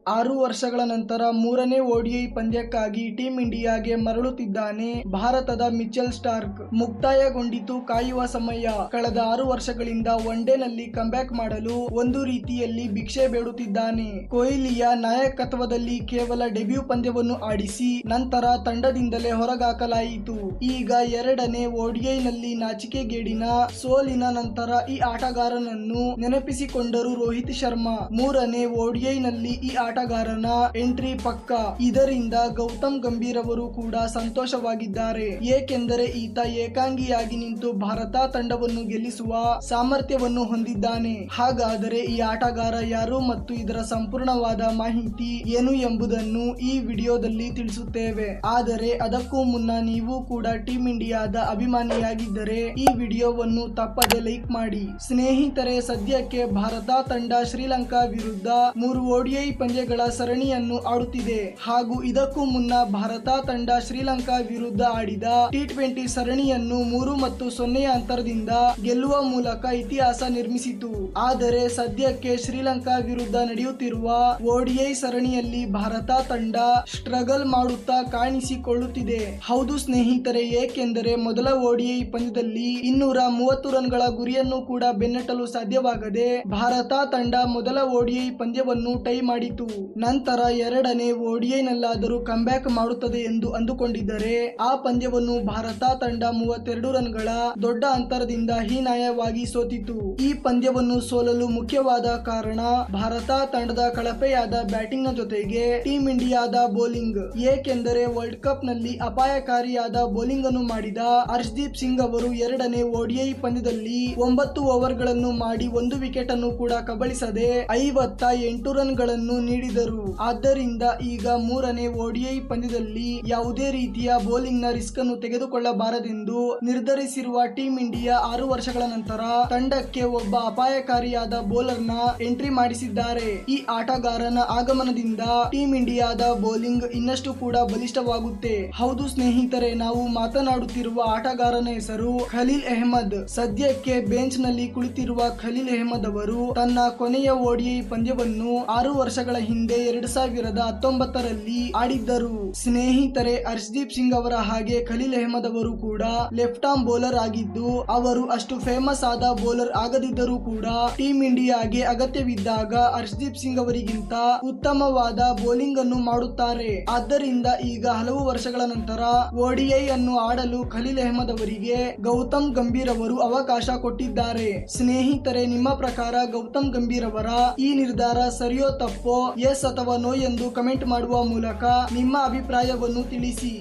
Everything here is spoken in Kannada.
6 ವರ್ಷಗಳ ನಂತರ ಮೂರನೇ ಓಡಿಐ ಪಂದ್ಯಕ್ಕಾಗಿ ಟೀಂ ಇಂಡಿಯಾಗೆ ಮರಳುತ್ತಿದ್ದಾನೆ ಭಾರತದ ಮಿಚೆಲ್ ಸ್ಟಾರ್ಕ್. ಮುಕ್ತಾಯಗೊಂಡಿತು ಕಾಯುವ ಸಮಯ. ಕಳೆದ 6 ವರ್ಷಗಳಿಂದ ಒನ್ಡೇನಲ್ಲಿ ಕಂಬ್ಯಾಕ್ ಮಾಡಲು ಒಂದು ರೀತಿಯಲ್ಲಿ ಭಿಕ್ಷೆ ಬೇಡುತ್ತಿದ್ದಾನೆ. ಕೊಹ್ಲಿಯ ನಾಯಕತ್ವದಲ್ಲಿ ಕೇವಲ ಡೆಬ್ಯೂ ಪಂದ್ಯವನ್ನು ಆಡಿಸಿ ನಂತರ ತಂಡದಿಂದಲೇ ಹೊರಗಾಕಲಾಯಿತು. ಈಗ ಎರಡನೇ ಓಡಿಐನಲ್ಲಿ ನಾಚಿಕೆಗೇಡಿನ ಸೋಲಿನ ನಂತರ ಈ ಆಟಗಾರನನ್ನು ನೆನಪಿಸಿಕೊಂಡರು ರೋಹಿತ್ ಶರ್ಮಾ. ಮೂರನೇ ಓಡಿಐನಲ್ಲಿ ಈ ಆಟಗಾರನ ಎಂಟ್ರಿ ಪಕ್ಕಾ. ಇದರಿಂದ ಗೌತಮ್ ಗಂಭೀರ್ ಅವರು ಕೂಡ ಸಂತೋಷವಾಗಿದ್ದಾರೆ. ಏಕೆಂದರೆ ಈತ ಏಕಾಂಗಿಯಾಗಿ ನಿಂತು ಭಾರತ ತಂಡವನ್ನು ಗೆಲ್ಲಿಸುವ ಸಾಮರ್ಥ್ಯವನ್ನು ಹೊಂದಿದ್ದಾನೆ. ಹಾಗಾದರೆ ಈ ಆಟಗಾರ ಯಾರು ಮತ್ತು ಇದರ ಸಂಪೂರ್ಣವಾದ ಮಾಹಿತಿ ಏನು ಎಂಬುದನ್ನು ಈ ವಿಡಿಯೋದಲ್ಲಿ ತಿಳಿಸುತ್ತೇವೆ. ಆದರೆ ಅದಕ್ಕೂ ಮುನ್ನ ನೀವು ಕೂಡ ಟೀಂ ಇಂಡಿಯಾದ ಅಭಿಮಾನಿಯಾಗಿದ್ದರೆ ಈ ವಿಡಿಯೋವನ್ನು ತಪ್ಪದೆ ಲೈಕ್ ಮಾಡಿ. ಸ್ನೇಹಿತರೆ, ಸದ್ಯಕ್ಕೆ ಭಾರತ ತಂಡ ಶ್ರೀಲಂಕಾ ವಿರುದ್ಧ 3 ಓಡಿಐ ಪಂದ್ಯಗಳ ಸರಣಿಯನ್ನು ಆಡುತ್ತಿದೆ. ಹಾಗೂ ಇದಕ್ಕೂ ಮುನ್ನ ಭಾರತ ತಂಡ ಶ್ರೀಲಂಕಾ ವಿರುದ್ಧ ಆಡಿದ T20 ಸರಣಿಯನ್ನು 3-0 ಅಂತರದಿಂದ ಗೆಲ್ಲುವ ಮೂಲಕ ಇತಿಹಾಸ ನಿರ್ಮಿಸಿತು. ಆದರೆ ಸದ್ಯಕ್ಕೆ ಶ್ರೀಲಂಕಾ ವಿರುದ್ಧ ನಡೆಯುತ್ತಿರುವ ಓಡಿಐ ಸರಣಿಯಲ್ಲಿ ಭಾರತ ತಂಡ ಸ್ಟ್ರಗಲ್ ಮಾಡುತ್ತಾ ಕಾಣಿಸಿಕೊಳ್ಳುತ್ತಿದೆ. ಹೌದು ಸ್ನೇಹಿತರೆ, ಏಕೆಂದರೆ ಮೊದಲ ಓಡಿಐ ಪಂದ್ಯದಲ್ಲಿ 230 ರನ್ಗಳ ಗುರಿಯನ್ನು ಕೂಡ ಬೆನ್ನಟ್ಟಲು ಸಾಧ್ಯವಾಗದೆ ಭಾರತ ತಂಡ ಮೊದಲ ಓಡಿಐ ಪಂದ್ಯವನ್ನು ಟೈ ಮಾಡಿತು. ನಂತರ ಎರಡನೇ ಓಡಿಐನಲ್ಲಾದರೂ ಕಂಬ್ಯಾಕ್ ಮಾಡುತ್ತದೆ ಎಂದು ಅಂದುಕೊಂಡಿದ್ದರೆ ಆ ಪಂದ್ಯವನ್ನು ಭಾರತ ತಂಡ 32 ರನ್ಗಳ ದೊಡ್ಡ ಅಂತರದಿಂದ ಹೀನಾಯವಾಗಿ ಸೋತಿತು. ಈ ಪಂದ್ಯವನ್ನು ಸೋಲಲು ಮುಖ್ಯವಾದ ಕಾರಣ ಭಾರತ ತಂಡದ ಕಳಪೆಯಾದ ಬ್ಯಾಟಿಂಗ್ ನ ಜೊತೆಗೆ ಟೀಂ ಇಂಡಿಯಾದ ಬೌಲಿಂಗ್. ಏಕೆಂದರೆ ವರ್ಲ್ಡ್ ಕಪ್ ನಲ್ಲಿ ಅಪಾಯಕಾರಿಯಾದ ಬೌಲಿಂಗ್ ಅನ್ನು ಮಾಡಿದ ಹರ್ಷದೀಪ್ ಸಿಂಗ್ ಅವರು ಎರಡನೇ ಓಡಿಐ ಪಂದ್ಯದಲ್ಲಿ 9 ಓವರ್ಗಳನ್ನು ಮಾಡಿ 1 ವಿಕೆಟ್ ಅನ್ನು ಕೂಡ ಕಬಳಿಸದೆ 58 ರನ್ಗಳನ್ನು ನೀಡಿದರು. ಆದ್ದರಿಂದ ಈಗ ಮೂರನೇ ಓಡಿಐ ಪಂದ್ಯದಲ್ಲಿ ಯಾವುದೇ ರೀತಿಯ ಬೌಲಿಂಗ್ ನ ರಿಸ್ಕ್ ಅನ್ನು ತೆಗೆದುಕೊಳ್ಳಬಾರದೆಂದು ನಿರ್ಧರಿಸಿರುವ ಟೀಂ ಇಂಡಿಯಾ 6 ವರ್ಷಗಳ ನಂತರ ತಂಡಕ್ಕೆ ಒಬ್ಬ ಅಪಾಯಕಾರಿಯಾದ ಬೌಲರ್ ನ ಎಂಟ್ರಿ ಮಾಡಿಸಿದ್ದಾರೆ. ಈ ಆಟಗಾರನ ಆಗಮನದಿಂದ ಟೀಂ ಇಂಡಿಯಾದ ಬೌಲಿಂಗ್ ಇನ್ನಷ್ಟು ಕೂಡ ಬಲಿಷ್ಠವಾಗುತ್ತೆ. ಹೌದು ಸ್ನೇಹಿತರೆ, ನಾವು ಮಾತನಾಡುತ್ತಿರುವ ಆಟಗಾರನ ಹೆಸರು ಖಲೀಲ್ ಅಹ್ಮದ್. ಸದ್ಯಕ್ಕೆ ಬೆಂಚ್ ನಲ್ಲಿ ಕುಳಿತಿರುವ ಖಲೀಲ್ ಅಹ್ಮದ್ ಅವರು ತನ್ನ ಕೊನೆಯ ಓಡಿಐ ಪಂದ್ಯವನ್ನು 6 ವರ್ಷಗಳ ಹಿಂದೆ 2019ರಲ್ಲಿ ಆಡಿದ್ದರು. ಸ್ನೇಹಿತರೆ, ಹರ್ಷದೀಪ್ ಸಿಂಗ್ ಅವರ ಹಾಗೆ ಖಲೀಲ್ ಅಹ್ಮದ್ ಅವರು ಕೂಡ ಲೆಫ್ಟ್ ಆರ್ಮ್ ಬೌಲರ್ ಆಗಿದ್ದು ಅವರು ಅಷ್ಟು ಫೇಮಸ್ ಆದ ಬೌಲರ್ ಆಗದಿದ್ದರೂ ಕೂಡ ಟೀಂ ಇಂಡಿಯಾಗೆ ಅಗತ್ಯವಿದ್ದಾಗ ಹರ್ಷದೀಪ್ ಸಿಂಗ್ ಅವರಿಗಿಂತ ಉತ್ತಮವಾದ ಬೌಲಿಂಗ್ ಅನ್ನು ಮಾಡುತ್ತಾರೆ. ಆದ್ದರಿಂದ ಈಗ ಹಲವು ವರ್ಷಗಳ ನಂತರ ಓಡಿಐ ಅನ್ನು ಆಡಲು ಖಲೀಲ್ ಅಹ್ಮದ್ ಅವರಿಗೆ ಗೌತಮ್ ಗಂಭೀರ್ ಅವರು ಅವಕಾಶ ಕೊಟ್ಟಿದ್ದಾರೆ. ಸ್ನೇಹಿತರೆ, ನಿಮ್ಮ ಪ್ರಕಾರ ಗೌತಮ್ ಗಂಭೀರ್ ಅವರ ಈ ನಿರ್ಧಾರ ಸರಿಯೋ ತಪ್ಪೋ, ಎಸ್ ಅಥವಾ ನೋ ಎಂದು ಕಮೆಂಟ್ ಮಾಡುವ ಮೂಲಕ ನಿಮ್ಮ ಅಭಿಪ್ರಾಯವನ್ನು ತಿಳಿಸಿ.